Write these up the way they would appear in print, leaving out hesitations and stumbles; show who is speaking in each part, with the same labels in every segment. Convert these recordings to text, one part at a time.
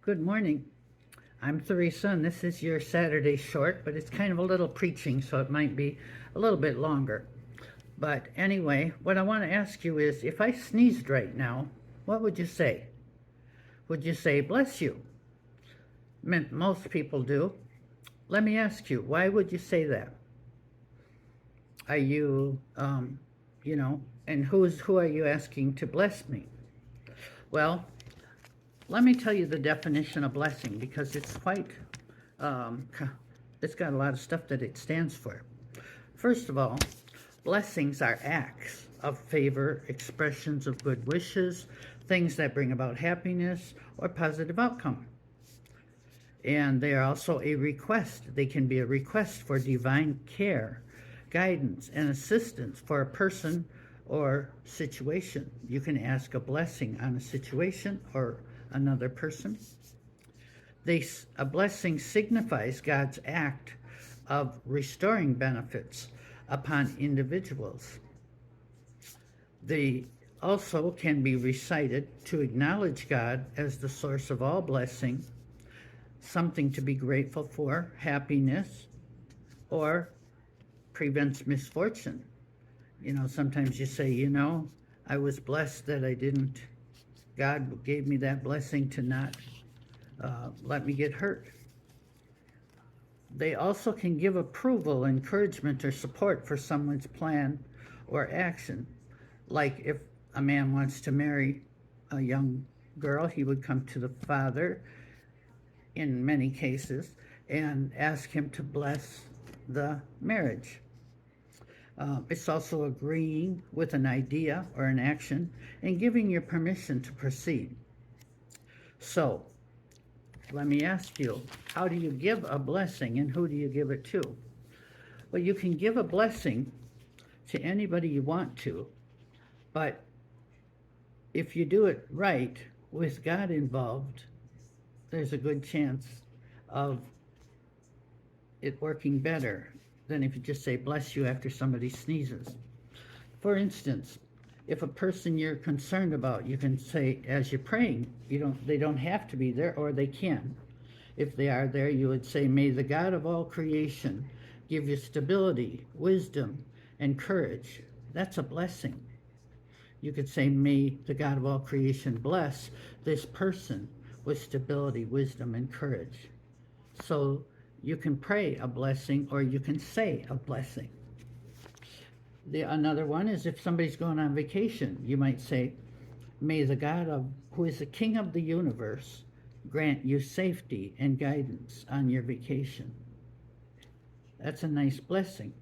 Speaker 1: Good morning. I'm Theresa, and this is your Saturday short, but it's kind of a little preaching, so it might be a little bit longer. But anyway, what I want to ask you is if I sneezed right now, what would you say? Would you say, bless you? Most people do. Let me ask you, why would you say that? Are you, and who are you asking to bless me? Well, let me tell you the definition of blessing because it's quite, um, it's got a lot of stuff that it stands for. First of all, blessings are acts of favor, expressions of good wishes, things that bring about happiness or positive outcome. And they are also a request. They can be a request for divine care, guidance, and assistance for a person or situation. You can ask a blessing on a situation or another person. A blessing signifies God's act of restoring benefits upon individuals. They also can be recited to acknowledge God as the source of all blessing, something to be grateful for, happiness, or prevents misfortune. Sometimes you say, I was blessed that God gave me that blessing to not let me get hurt. They also can give approval, encouragement, or support for someone's plan or action. Like if a man wants to marry a young girl, he would come to the father in many cases and ask him to bless the marriage. It's also agreeing with an idea or an action and giving your permission to proceed. So, let me ask you, how do you give a blessing and who do you give it to? Well, you can give a blessing to anybody you want to, but if you do it right with God involved, there's a good chance of it working better than if you just say bless you after somebody sneezes. For instance, if a person you're concerned about, you can say as you're praying, they don't have to be there, or they can. If they are there, you would say, may the God of all creation give you stability, wisdom, and courage. That's a blessing. You could say, may the God of all creation bless this person with stability, wisdom, and courage. So you can pray a blessing or you can say a blessing. Another one is if somebody's going on vacation, you might say, may the God who is the King of the universe grant you safety and guidance on your vacation. That's a nice blessing.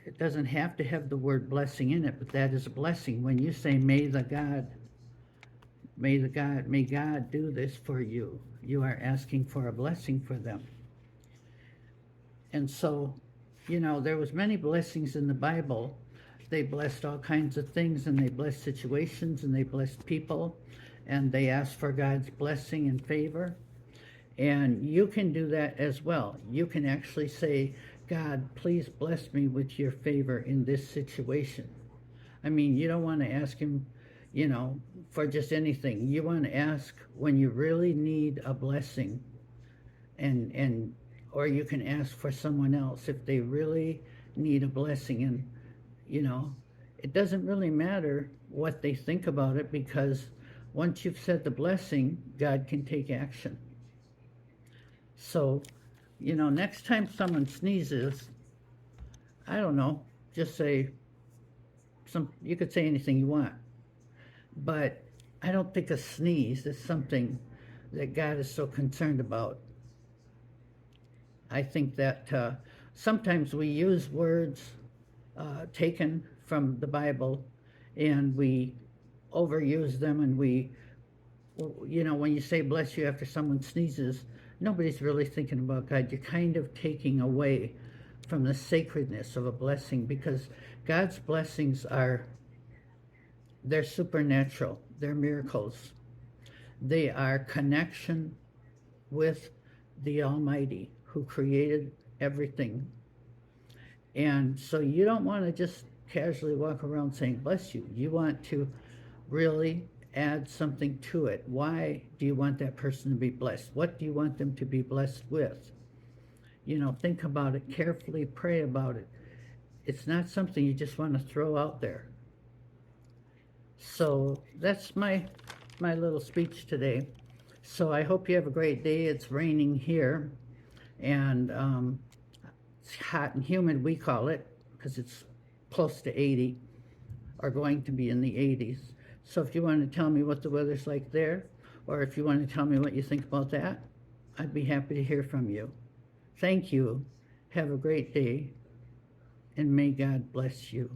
Speaker 1: It doesn't have to have the word blessing in it, but that is a blessing. When you say, may God do this for you, you are asking for a blessing for them. And so, there was many blessings in the Bible. They blessed all kinds of things, and they blessed situations, and they blessed people, and they asked for God's blessing and favor. And you can do that as well. You can actually say, God, please bless me with your favor in this situation. I mean, you don't want to ask him, for just anything. You want to ask when you really need a blessing, or you can ask for someone else if they really need a blessing. And, it doesn't really matter what they think about it, because once you've said the blessing, God can take action. So, next time someone sneezes, I don't know, just say you could say anything you want. But I don't think a sneeze is something that God is so concerned about. I think that sometimes we use words taken from the Bible and we overuse them, and when you say bless you after someone sneezes, nobody's really thinking about God. You're kind of taking away from the sacredness of a blessing, because God's blessings they're supernatural. They're miracles. They are connection with the Almighty who created everything. And so you don't want to just casually walk around saying bless you. You want to really add something to it. Why do you want that person to be blessed? What do you want them to be blessed with? You know, think about it carefully, pray about it. It's not something you just want to throw out there. So that's my little speech today. So I hope you have a great day. It's raining here, and it's hot and humid, we call it, because it's close to 80, or going to be in the 80s. So if you want to tell me what the weather's like there, or if you want to tell me what you think about that, I'd be happy to hear from you. Thank you. Have a great day, and may God bless you.